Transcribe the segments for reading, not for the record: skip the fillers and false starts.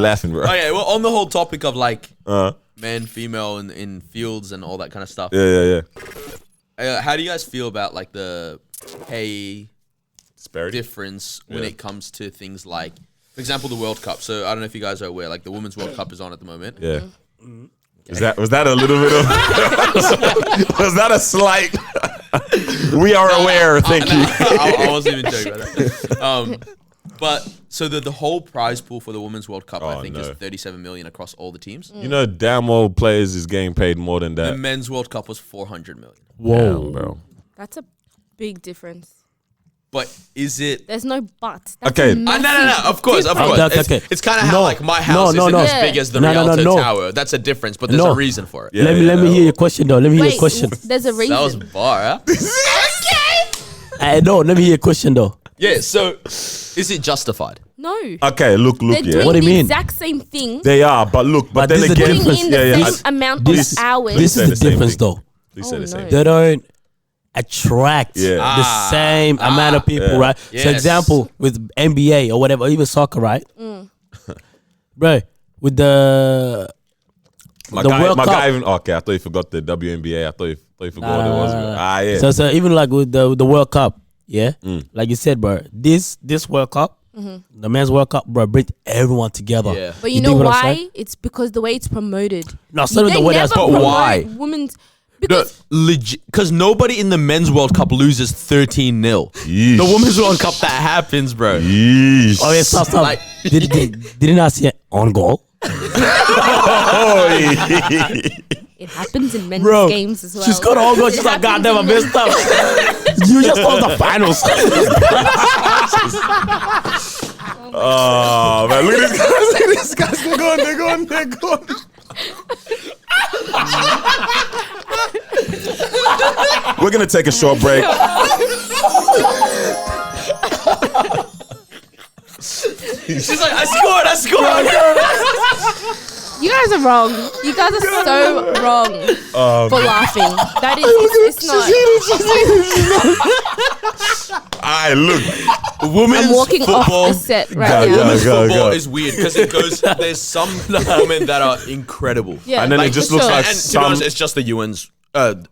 laughing, bro. Okay, well, on the whole topic of like men, female, in fields and all that kind of stuff. Yeah. How do you guys feel about like the pay Disparity? difference when it comes to things like, for example, the World Cup? So I don't know if you guys are aware, like the Women's World Cup is on at the moment. Yeah. Okay. Was that a little bit of was that a slight we are aware, thank you. I wasn't even joking about that. But so the whole prize pool for the Women's World Cup, I think, is 37 million across all the teams. You know, damn old players is getting paid more than that. The Men's World Cup was 400 million. Whoa, damn, bro. That's a big difference. But is it? There's no but. That's okay. No. Of course. Okay. It's kind of how like my house isn't as big as the Rialto Tower. That's a difference, but there's a reason for it. Yeah, let me hear your question though. Let me hear your question. There's a reason. That was bar. Okay. No, let me hear your question though. Yeah. So, is it justified? No. Okay. Look. They're doing What do you mean? the exact same thing. They are, but look. But then this again, is putting in the same amount of hours. This is the difference though. They say the same. They don't attract the same amount of people, right? Yes. So example with NBA or whatever, even soccer, right? Bro, with the World Cup. guy even okay. I thought you forgot the WNBA. I thought you forgot what it was. Yeah. So even like with the World Cup, like you said, bro, this World Cup, the men's World Cup, bro, bring everyone together. Yeah. But you know why? It's because the way it's promoted. No, it's not the way that's. But why? Women's. Because nobody in the Men's World Cup loses 13-0. The Women's World Cup, that happens, bro. Yeesh. Oh yeah, stop. Like, didn't I see it on goal? It happens in men's games as well. She's got on goal. She's like, God damn, I messed up. You just lost the finals. Oh man, look at this guys. They're going. We're gonna take a short break. she's like, I scored. You guys are wrong. You guys are so wrong for laughing. That is, it's not. Alright, look. Women's I'm walking football, off the set right now. Women's football is weird because it goes. There's some women that are incredible. Yeah, and then it just looks like and to be honest, it's just the UN's. The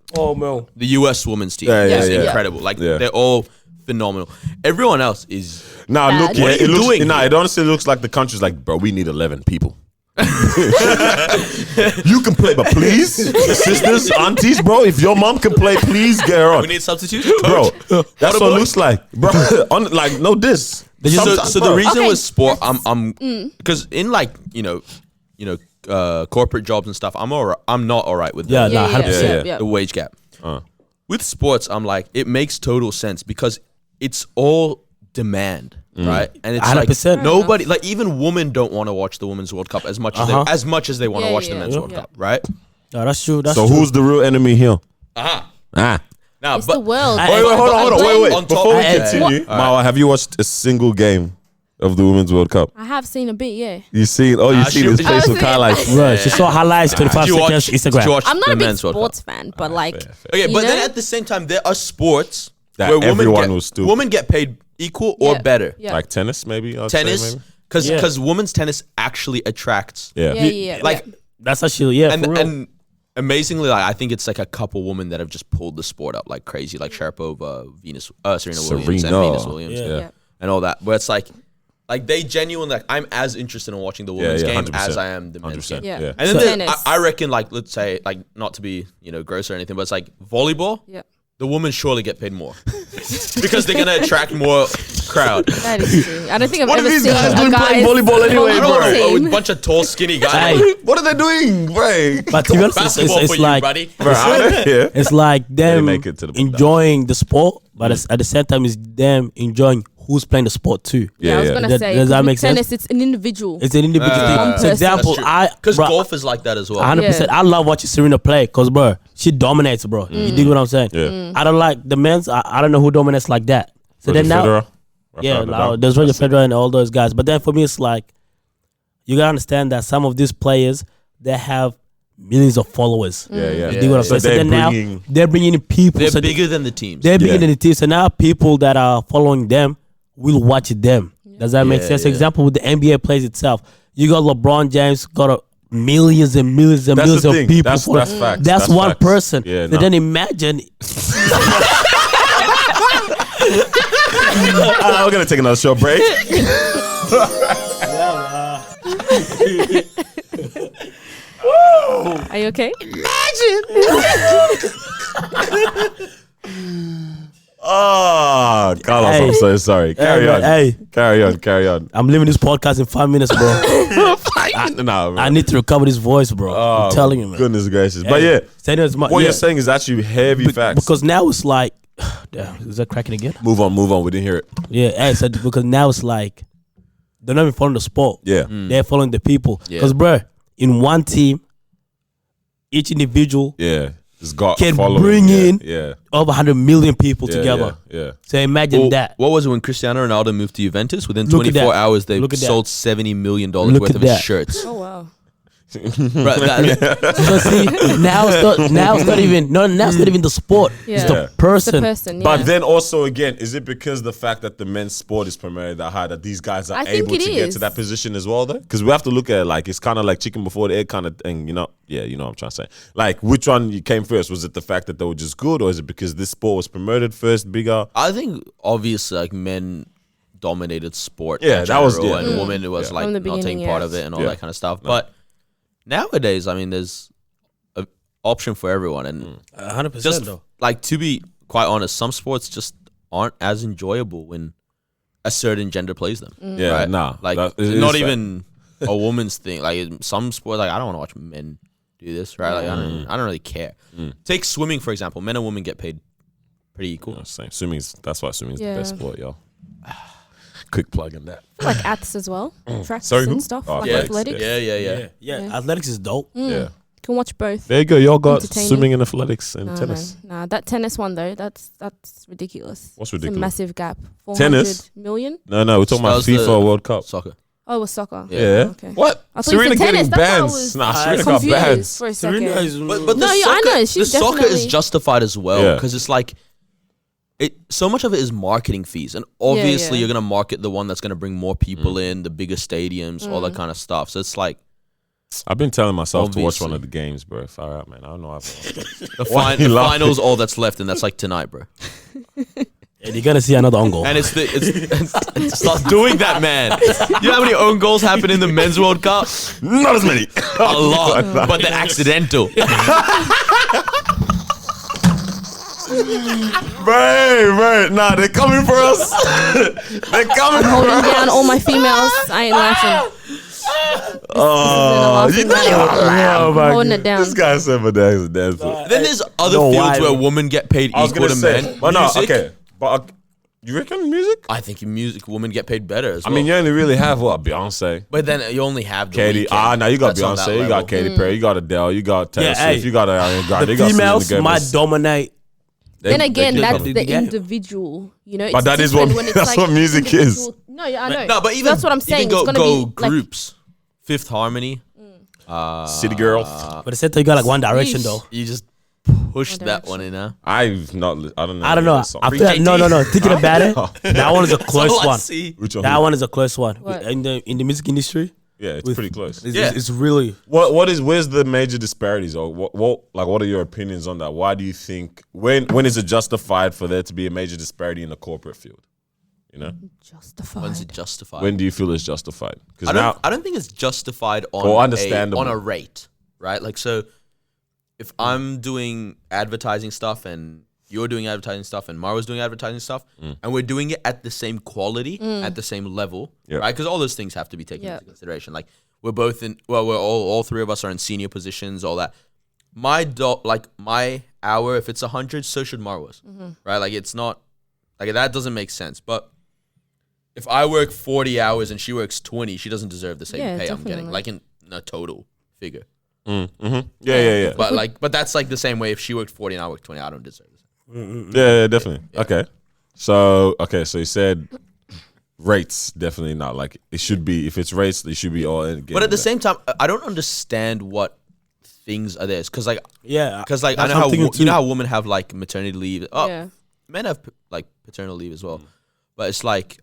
US women's team. Yeah, It's yeah. incredible. Like they're all phenomenal. Everyone else is. Nah, bad. look, yeah, What are you doing Nah, here? it honestly looks like the country's like, bro, we need 11 people. You can play, but please, sisters, aunties, bro, if your mom can play, please get her on. We need substitutes, Bro, coach. that's what it looks like, bro. Like no diss. So the reason Okay, with sport, I'm because in like corporate jobs and stuff, I'm not alright with Yeah, the, nah, 100%. Yeah. the wage gap. With sports, I'm like, it makes total sense because it's all demand, right? And it's 100%. like nobody, like even women don't want to watch the Women's World Cup as much as they want to watch the Men's World Cup, right? No, that's true. That's So true. who's the real enemy here? Now, It's the world. Wait, Hold on. Wait. On top Before we of it, continue, Mawa, have you watched a single game of the Women's World Cup? I have seen a bit, yeah. You seen? Oh, you seen his I've Facebook seen it. highlights. Bro, she saw highlights 25 Did you watch- seconds did you Instagram. watch I'm not the a big Men's World Cup? sports fan, but like, Okay, you but then know? at the same time, there are sports That where everyone will still- women get paid equal or Yeah. better. Yeah. Like tennis, maybe. I'd say, Tennis, maybe? because women's tennis actually attracts. Yeah. Like That's actually, and for real. and amazingly, like I think it's like a couple women that have just pulled the sport up like crazy, like Sharapova, Serena Williams, and Venus Williams, Yeah. and all that. Where it's like they genuinely like I'm as interested in watching the women's game 100%. as I am the men's game. Yeah. And then So- there- Tennis. I reckon, like, let's say, like, not to be, gross or anything, but it's like volleyball. Yeah. The women surely get paid more because they're gonna attract more crowd. That is true. I don't think I've What are ever these seen guys a doing guy's playing volleyball anyway, I don't bro? know, team. a bunch of tall, skinny guys. Hey, What are they doing, bro? but to be honest, Basketball it's for you, like buddy. it's like them make it to the enjoying the sport, but at the same time, it's them enjoying who's playing the sport too. Yeah, I was gonna Does say, that 'cause make with sense? tennis, it's an individual. It's an individual thing. One For person. example, Because bro, golf is like that as well. 100%. I love watching Serena play because, bro, she dominates, bro. You dig what I'm saying? Yeah. I don't like the men's. I don't know who dominates like that. So then now, Federer? yeah, Rafael now Nadal? there's Roger Federer and all those guys. But then for me, it's like you gotta understand that some of these players they have millions of followers. Yeah. You dig what I'm So saying? So they're then now bringing- they're bringing in people. They're so bigger than the teams. They're bigger Yeah. than the team. So now people that are following them will watch them. Does that make Yeah, sense? yeah. Example with the NBA players itself. You got LeBron James, got millions and millions and That's millions the of thing. people. That's facts. That's one facts. person. Yeah, So then imagine. We're gonna take another short break. Are you okay? Oh, Carlos, Hey. I'm so sorry. Carry on. Hey, Carry on. I'm leaving this podcast in 5 minutes, bro. No, man. I need to recover this voice, bro. I'm telling you, man. Goodness gracious. But yeah, what you're saying is actually heavy facts. Because now it's like, damn, is that cracking again? Move on. We didn't hear it. Yeah, hey, so because now it's like they're not even following the sport. Yeah. They're following the people. Yeah. Because, bro, in one team, each individual Yeah. It's got can following. bring in Yeah. over 100 million people Yeah, together. Yeah. So imagine Well, that. what was it when Cristiano Ronaldo moved to Juventus? Within Look at 24 that. hours, they Look at that. sold $70 million Look worth at of his that. shirts. Oh wow. Right, that- So see, now it's not even the sport. It's Yeah. the Yeah. The person. person. Yeah. But then also again, is it because the fact that the men's sport is promoted that high that these guys are I think able it to get is. to that position as well though? Because we have to look at it like it's kind of like chicken before the egg kind of thing, you know? Yeah, you know what I'm trying to say. Like which one you came first? Was it the fact that they were just good, or is it because this sport was promoted first, bigger? I think obviously like men dominated sport. Yeah, in that was- general, yeah. and women was like From the not taking beginning, part yes. of it and all Yeah. that kind of stuff. But nowadays, I mean, there's an option for everyone, and 100% just though. like to be quite honest, some sports just aren't as enjoyable when a certain gender plays them. Yeah, right? nah. Like That- it not is even a woman's thing. Like in some sports, like I don't want to watch men do this, right? Like I don't really care. Take swimming for example. Men and women get paid pretty equal. You know, same. Swimming's that's why swimming's Yeah. the best sport, yo. Quick plug in that. like aths as well. Tracks Sorry, who? and stuff. Oh, like yeah. athletics. Yeah. Yeah, athletics is dope. Yeah. Can watch both. There you go. Y'all got Entertaining. swimming and athletics and No, tennis. no. Nah, that tennis one though, that's ridiculous. What's It's ridiculous? a massive gap. 400 Tennis? million? No, we're talking about That was FIFA the- World Cup. Soccer. Oh, it was soccer. Yeah. Okay. What? I thought you Serena said tennis. getting That's why I bans. was Nah, Serena got confused bans. for a second. Serena is But No, the yeah, I soccer, know, the she's soccer is definitely- justified as well Yeah. because it's like so much of it is marketing fees, and obviously yeah. you're gonna market the one that's gonna bring more people in, the bigger stadiums, all that kind of stuff. So it's like I've been telling myself to watch Obviously. one of the games, bro. Far out, man. I don't know. the, Why you the laughing? finals, all that's left, and that's like tonight, bro. And you're gonna see another own goal. And it's stop doing that, man. You know how many own goals happen in the men's World Cup? Not as many. A lot, but they're accidental. Right. Nah, they're coming for us. They're coming for Holding us. down all my females. I ain't laughing. Oh, you I'm my holding God. it down. This guy said for that is a dancer. Then there's other No, fields why? where women get paid I was equal gonna to say, men. but no, Music, okay. But you reckon music? I think in music, women get paid better as I well. mean, you only really have what Beyonce, But then you only have the Katy. Weeknd. Now you got That's on that Beyonce, you level. got Katy Perry, you got Adele, you got Taylor Yeah, Swift, hey, you got Ariana Grande, the you got females Selena might Gomez. dominate. Then again, they that's come. the Yeah. individual. You know, But it's that is what- different when it's that's like what music is. individual- No, yeah, I know. No, but even that's what I'm saying. Even go, it's gonna go be like, groups. Fifth Harmony. City Girls. But it's said you got like One Direction Yeesh. though. You just push One that Direction. one in there. I've not. I don't know. I don't know. that song. I feel like, no. Thinking about it, that one is a close all I one. see. Which one? That one is a close one. What? In the music industry, Yeah, it's with- pretty close. it's really Where's the major disparities, or what are your opinions on that? Why do you think when is it justified for there to be a major disparity in the corporate field? You know, justified. When's it justified? when do you feel it's justified? Because I now, don't think it's justified on Or understandable. on a rate, right? Like so, if I'm doing advertising stuff and you're doing advertising stuff and Mara's doing advertising stuff, and we're doing it at the same quality, at the same level, Yeah. right? Because all those things have to be taken Yeah. into consideration. Like we're both in, well, we're all three of us are in senior positions, all that. My hour, if it's 100, so should Mara's, right? Like it's not like that doesn't make sense, but. If I work 40 hours and she works 20, she doesn't deserve the same Yeah, pay I'm getting, definitely. like in a total figure. yeah. But that's like the same way if she worked 40 and I worked 20, I don't deserve this. Yeah, definitely. Okay. So you said rates, definitely not. Like it should be, if it's rates, they should be all in. But at the same time, I don't understand what things are there. Because like yeah. I know That's how what I'm thinking you know too. how women have like maternity leave. Oh, Yeah. men have like paternal leave as well. But it's like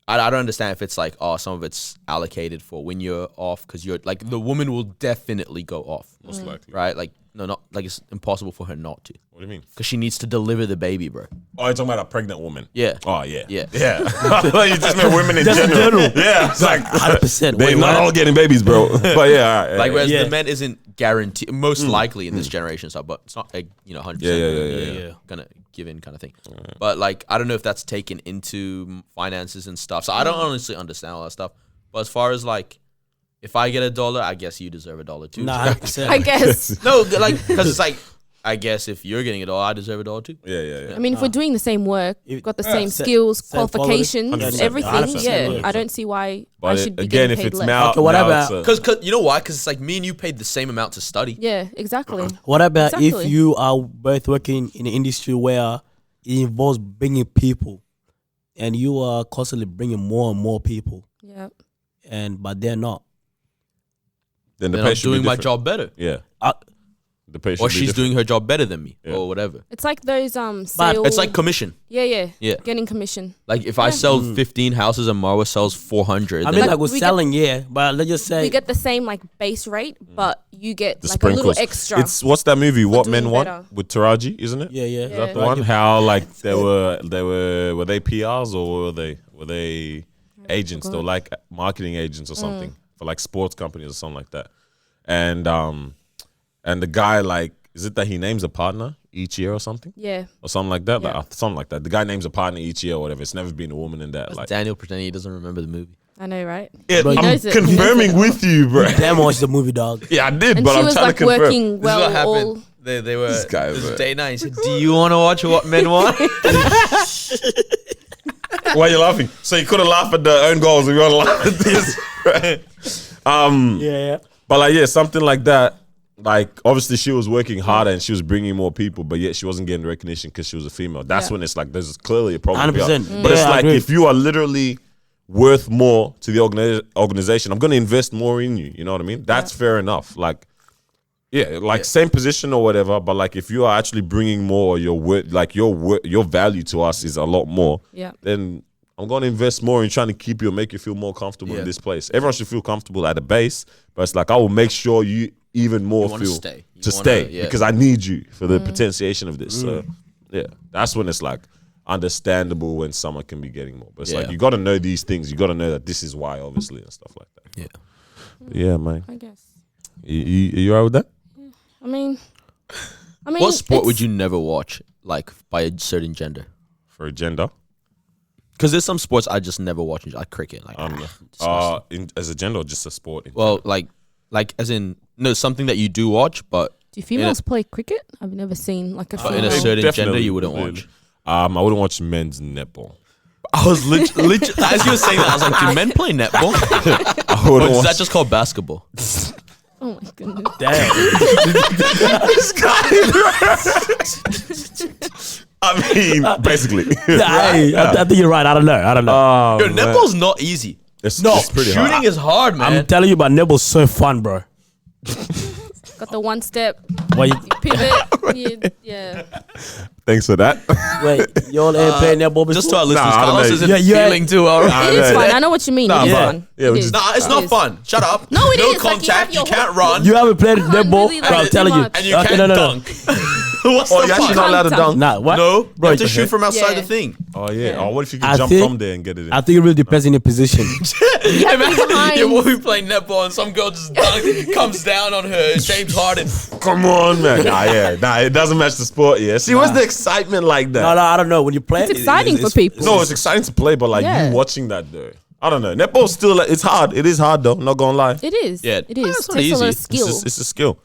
I don't understand if it's like, oh, some of it's allocated for when you're off, because you're like, the woman will definitely go off, Most likely. right? Like, no, not like it's impossible for her not to, What do you mean? because she needs to deliver the baby, bro. Oh, you're talking about a pregnant woman. Yeah. Oh, yeah. Yeah. Yeah. You just meant women in Just in general. general. Yeah. It's like 100%. they're Wait, not what? all getting babies, bro. But yeah. All right, Like, whereas Yeah. the men isn't guaranteed, most likely in this generation stuff, but it's not like, 100% Yeah. gonna give in kind of thing. But like, I don't know if that's taken into finances and stuff. So I don't honestly understand all that stuff. But as far as like, if I get $1, I guess you deserve $1 too. Nah, 100%. I guess. No, like, because it's like, I guess if you're getting $1, I deserve $1 too. Yeah. I mean, if we're doing the same work, we've got the same sa- skills, same qualifications, 100%, everything. 100%, Yeah, 100%. I don't see why I But should be again, getting if paid it's less. now, Okay, what now about- it's Because you know why? Because it's like me and you paid the same amount to study. Yeah, exactly. What about Exactly. if you are both working in an industry where it involves bringing people, and you are constantly bringing more and more people, Yeah. but they're not? then the Then pay I'm should be doing my different. job better. Yeah. Uh, The pay should Or be she's different. doing her job better than me, Yeah. or whatever. It's like those But sales. It's like commission. yeah. Yeah. Getting commission. Like if I sell 15 houses and Marwa sells 400, I then mean, Like, like we're we get- selling, but let's just say We get the same like base rate, but you get The like sprinkles. a little extra. It's what's that movie? What Men doing Want better. with Taraji, isn't it? yeah. Is that The one how like were they PRs or were they agents? They were like marketing agents or something for like sports companies or something like that. And the guy, like, is it that he names a partner each year or something? Yeah. Or something like that? Yeah. Like, something like that. The guy names a partner each year or whatever. It's never been a woman in that. Like, Daniel pretending he doesn't remember the movie. I know, right? yeah, Bro, he I'm knows it. He knows confirming it. with you, bro. damn watch the movie, dog. Yeah, I did, And but she I'm was trying like to confirm. working This is well. what happened. All They were This guy, this bro. day night. He said, "Do you want to watch What Men Want?" Why are you laughing? So you couldn't laugh at the own goals if you want to laugh at this, right? Yeah. But like, yeah, something like that. Like, obviously, she was working harder and she was bringing more people, but yet she wasn't getting recognition because she was a female. That's when it's like, there's clearly a problem. 100%. But it's Yeah, I like, agree. if you are literally worth more to the organization, I'm going to invest more in you. You know what I mean? That's fair enough. Like, yeah, like same position or whatever. But like, if you are actually bringing more, your worth, like your value to us is a lot more. Yeah. Then I'm going to invest more in trying to keep you and make you feel more comfortable in Yeah. this place. Everyone should feel comfortable at the base, but it's like, I will make sure you even more wanna feel stay. You to wanna- stay yeah. because I need you for the potentiation of this. So yeah, that's when it's like understandable when someone can be getting more. But it's like, Yeah. you got to know these things. You got to know that this is why, obviously, and stuff like that. Yeah. Yeah, man. I guess. You all right with that? I mean, What sport it's- would you never watch, like by a certain gender? For a gender? Because there's some sports I just never watch, like cricket. Like, disgusting. As a gender or just a sport? Well, like as in no, something that you do watch, but Do females play cricket? I've never seen like a but in a female. certain gender Definitely you wouldn't would. watch. I wouldn't watch men's netball. I was literally as you were saying that, I was like, do men play netball? I Or wouldn't is watch that just called basketball? Oh my goodness. Damn. I mean, basically. Hey, I think you're right. I don't know. Yo, netball's not easy. It's pretty Shooting hard. is hard, man. I'm telling you, but Nebel's so fun, bro. Got the one step Wait, pivot. Yeah. Thanks for that. wait, you all ain't playing Nebel before? Just to our listeners, I don't Carlos know. isn't Yeah, you feeling too well. It is fun. I know what you mean. Nah, it is but- fun. yeah, It we is. just- Nah, it's It not is. fun. Shut up. No, it no is. Like, you have contact. your you can't whole- run. You haven't played can't Nebel, really, bro. like, I'm do telling you. much. and you Okay, can't no. dunk. What's Oh, the you're actually fun? not allowed to Can't dunk? Nah, what? No, Bro, you have to you- shoot from outside Yeah. the thing. Oh, yeah. Oh, what if you I can jump think- from there and get it in? I think it really depends on your position. Imagine behind. yeah, we'll be playing netball and some girl just comes down on her James Harden. Come on, man. Nah, it doesn't match the sport, yeah. See, what's the excitement like that? No, I don't know. When you play, It's exciting for people. No, it's exciting to play, but like Yeah. you watching that though. I don't know. Netball's still, it's hard. It is hard though. Not gonna lie. It is. Yeah. It is. It's not Takes a lot easy. of skill. It's a skill.